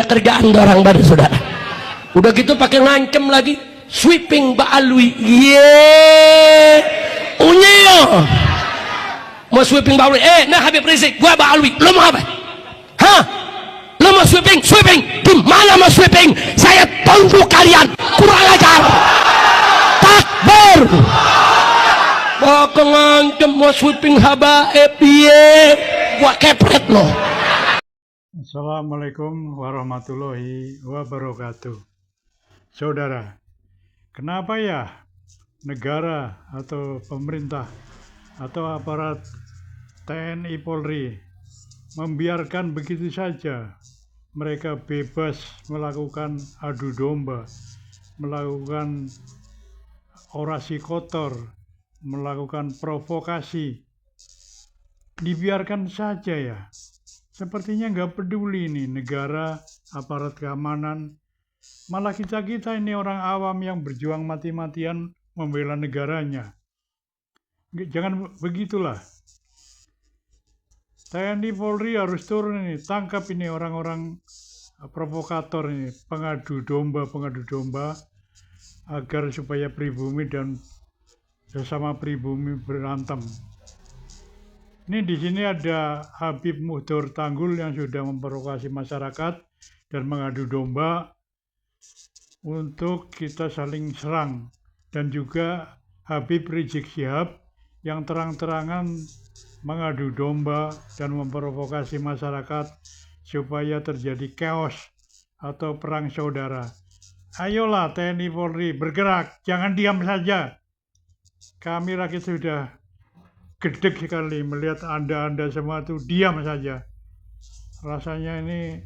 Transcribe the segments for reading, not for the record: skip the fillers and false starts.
kerjaan orang pada saudara. Udah gitu pakai ngancem lagi, sweeping Mbak Alwi. Unyil mau sweeping Mbak Alwi. Nah Habib Rizik, gua Mbak Alwi, lo mau apa? Hah? Lo mau sweeping? Sweeping? Di mana mau sweeping? Saya tunggu kalian, kurang ajar. Takbir. Pakai ngancem mau sweeping habaib, gua kepret lo. Assalamualaikum warahmatullahi wabarakatuh. Saudara, kenapa ya negara atau pemerintah atau aparat TNI Polri membiarkan begitu saja mereka bebas melakukan adu domba, melakukan orasi kotor, melakukan provokasi? Dibiarkan saja ya. Sepertinya nggak peduli nih negara, aparat keamanan. Malah kita ini orang awam yang berjuang mati-matian membela negaranya. Jangan begitulah. TNI Polri harus turun ini, tangkap ini orang-orang provokator ini, pengadu domba, agar supaya pribumi dan sesama pribumi berantem. Ini di sini ada Habib Muhdor Tanggul yang sudah memprovokasi masyarakat dan mengadu domba untuk kita saling serang, dan juga Habib Rizik Syihab yang terang-terangan mengadu domba dan memprovokasi masyarakat supaya terjadi chaos atau perang saudara. Ayolah TNI Polri bergerak, jangan diam saja. Kami rakyat sudah gedeg sekali melihat Anda semua tuh diam saja. Rasanya ini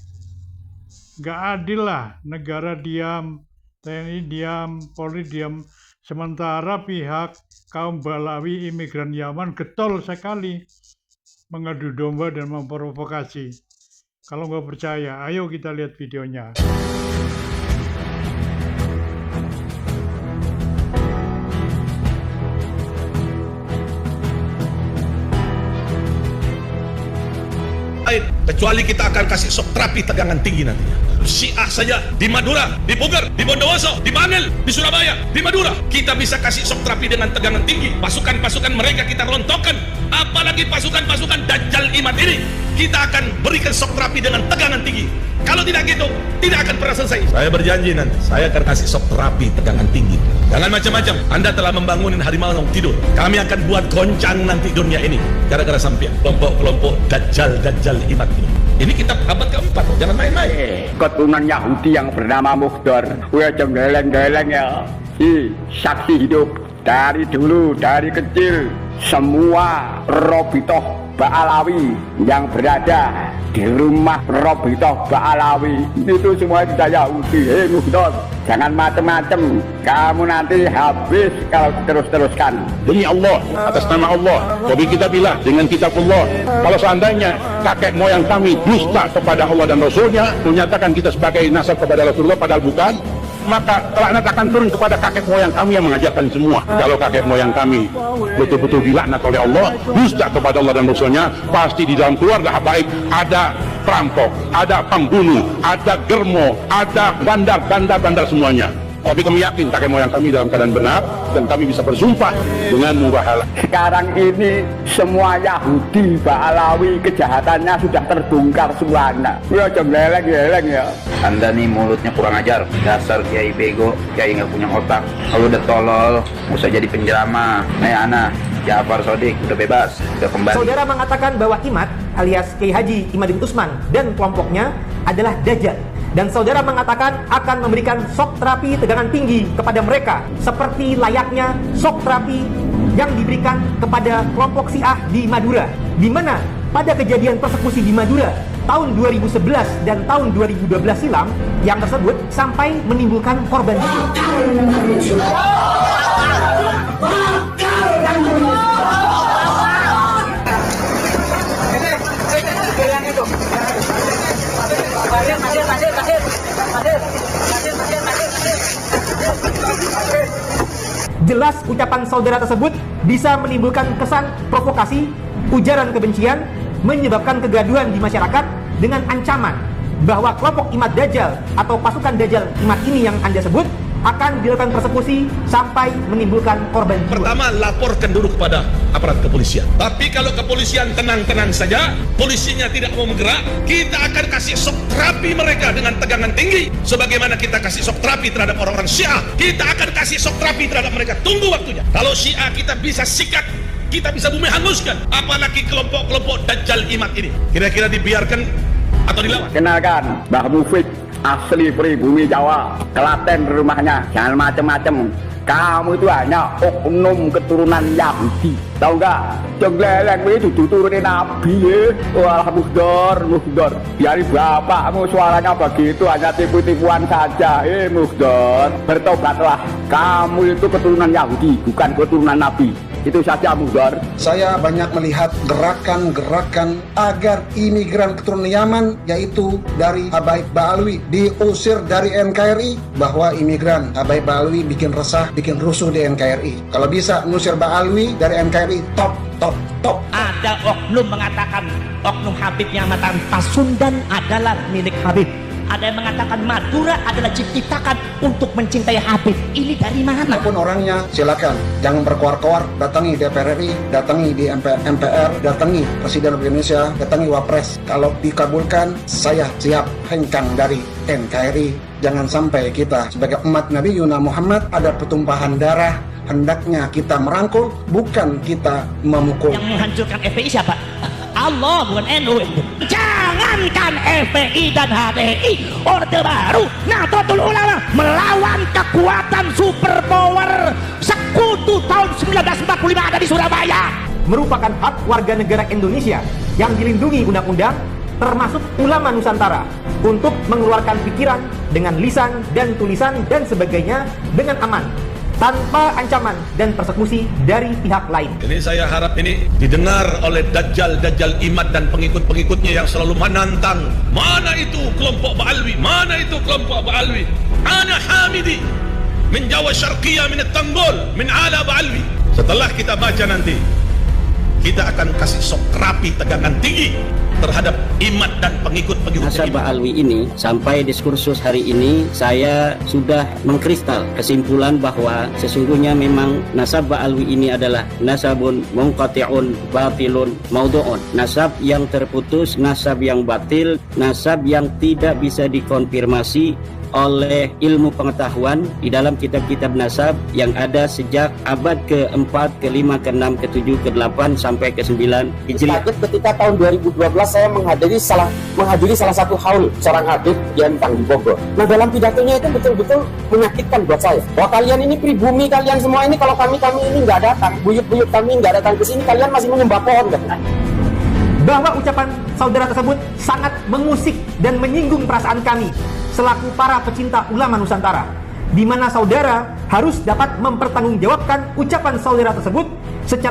nggak adil lah, negara diam, TNI diam, Polri diam, sementara pihak kaum Balawi imigran Yaman getol sekali mengadu domba dan memprovokasi. Kalau nggak percaya, ayo kita lihat videonya. Kecuali kita akan kasih shock terapi tegangan tinggi nantinya. Syiah saja di Madura, di Puger, di Bondowoso, di Bangil, di Surabaya, di Madura kita bisa kasih shock terapi dengan tegangan tinggi. Pasukan-pasukan mereka kita rontokkan, apalagi pasukan-pasukan Dajjal Imad ini kita akan berikan shock terapi dengan tegangan tinggi. Kalau tidak gitu, tidak akan pernah selesai. Saya berjanji nanti, saya akan kasih shock terapi tegangan tinggi. Jangan macam-macam. Anda telah membangunin harimau yang tidur. Kami akan buat goncang nanti dunia ini gara-gara sampean kelompok-kelompok Dajjal Imad ini. Ini kitab abad keempat, jangan main-main. Keturunan Yahudi yang bernama Muhdor, jam geleng-geleng ya. Saksi hidup dari dulu, dari kecil, semua Robitoh Ba'alawi yang berada di rumah Robitoh Ba'alawi itu semua tidak Yahudi. Hei Muhdor, jangan macam-macam, kamu nanti habis kalau terus-teruskan. Demi Allah, atas nama Allah, hobi kita bilang dengan kitab Allah, kalau seandainya kakek moyang kami dusta kepada Allah dan Rasulnya, menyatakan kita sebagai nasab kepada Rasulullah padahal bukan, maka laknat akan turun kepada kakek moyang kami yang mengajarkan semua. Kalau kakek moyang kami betul-betul dilaknat oleh Allah, dusta kepada Allah dan Rasulnya, pasti di dalam keluarga habaib ada perampok, ada pembunuh, ada germo, ada bandar semuanya. Tapi kami yakin kakek moyang kami dalam keadaan benar, dan kami bisa bersumpah dengan mubahalah. Sekarang ini semua Yahudi Ba'alawi kejahatannya sudah terbongkar semuanya. Jam geleng-geleng ya. Anda nih mulutnya kurang ajar, dasar kiai bego, kiai nggak punya otak. Kalau udah tolol, nggak usah jadi penceramah. Ana, Ja'far Shadiq udah bebas, udah kembali. Saudara mengatakan bahwa Imad alias Kiai Haji Imadin Utsman dan kelompoknya adalah Dajjal. Dan saudara mengatakan akan memberikan shock terapi tegangan tinggi kepada mereka, seperti layaknya shock terapi yang diberikan kepada kelompok Syiah di Madura, di mana pada kejadian persekusi di Madura tahun 2011 dan tahun 2012 silam yang tersebut sampai menimbulkan korban jiwa. Jelas ucapan saudara tersebut bisa menimbulkan kesan provokasi, ujaran kebencian, menyebabkan kegaduhan di masyarakat dengan ancaman bahwa kelompok Imad Dajjal atau pasukan Dajjal Imad ini yang Anda sebut akan dilakukan persekusi sampai menimbulkan korban jiwa. Pertama, laporkan dulu kepada aparat kepolisian. Tapi kalau kepolisian tenang-tenang saja, polisinya tidak mau bergerak, kita akan kasih shock terapi mereka dengan tegangan tinggi. Sebagaimana kita kasih shock terapi terhadap orang-orang Syiah, kita akan kasih shock terapi terhadap mereka. Tunggu waktunya. Kalau Syiah kita bisa sikat, kita bisa bumi hanguskan. Apalagi kelompok-kelompok Dajjal Imad ini. Kira-kira dibiarkan atau dilawan? Kenalkan, Mbah Mufid, asli pribumi Jawa, Klaten rumahnya. Jangan macem-macem. Kamu itu hanya oknum keturunan Yahudi. Tahu nggak? Jongleleng itu turunin Nabi ya. Wah, Muhdor. Biari bapakmu suaranya begitu, hanya tipu-tipuan saja. Muhdor, bertobatlah. Kamu itu keturunan Yahudi, bukan keturunan Nabi. Itu saja, Muhdor. Saya banyak melihat gerakan-gerakan agar imigran keturunan Yaman, yaitu dari Habaib Ba'alwi, diusir dari NKRI, bahwa imigran Habaib Ba'alwi bikin resah, bikin rusuh di NKRI. Kalau bisa ngusir Ba'alwi dari NKRI, top. Ada oknum mengatakan oknum Habibnya Matan Pasundan adalah milik Habib. Ada yang mengatakan Madura adalah ciptakan untuk mencintai Habib. Ini dari mana? Apapun orangnya, silakan. Jangan berkoar-koar. Datangi DPR RI, datangi di MPR, datangi Presiden Republik Indonesia, datangi Wapres. Kalau dikabulkan, saya siap hengkang dari NKRI. Jangan sampai kita sebagai umat Nabi Yuna Muhammad ada pertumpahan darah. Hendaknya kita merangkul, bukan kita memukul. Yang menghancurkan FPI siapa? Allah, bukan NU. Jangankan FPI dan HTI, Orde Baru, Nahdlatul Ulama melawan kekuatan superpower sekutu tahun 1945 ada di Surabaya. Merupakan hak warga negara Indonesia yang dilindungi undang-undang, termasuk ulama Nusantara, untuk mengeluarkan pikiran dengan lisan dan tulisan dan sebagainya dengan aman, tanpa ancaman dan persekusi dari pihak lain. Jadi saya harap ini didengar oleh Dajjal Imad dan pengikut-pengikutnya yang selalu menantang. Mana itu kelompok Ba'alwi? Mana itu kelompok Ba'alwi? Ana Hamidi min Jawa Syarqiyah min Tanggol min ala Ba'alwi. Setelah kita baca nanti, kita akan kasih shock terapi tegangan tinggi terhadap Imad dan pengikut-pengikut Nasab Ba'alwi ini. Sampai diskursus hari ini saya sudah mengkristal kesimpulan bahwa sesungguhnya memang nasab Ba'alwi ini adalah nasabun munqati'un batilun maudhu'un, nasab yang terputus, nasab yang batil, nasab yang tidak bisa dikonfirmasi oleh ilmu pengetahuan di dalam kitab-kitab nasab yang ada sejak abad ke-4, ke-5, ke-6, ke-7, ke-8 sampai ke-9 Hijriah. Ketika tahun 2012 saya menghadiri salah satu haul seorang Habib di Empang di Bogor. Nah, dalam pidatonya itu betul-betul menyakitkan buat saya. Bahwa kalian ini pribumi, kalian semua ini kalau kami ini nggak datang, buyut-buyut kami nggak datang ke sini, kalian masih menyembah pohon kan? Bahwa ucapan saudara tersebut sangat mengusik dan menyinggung perasaan kami selaku para pecinta ulama Nusantara, di mana saudara harus dapat mempertanggungjawabkan ucapan saudara tersebut secara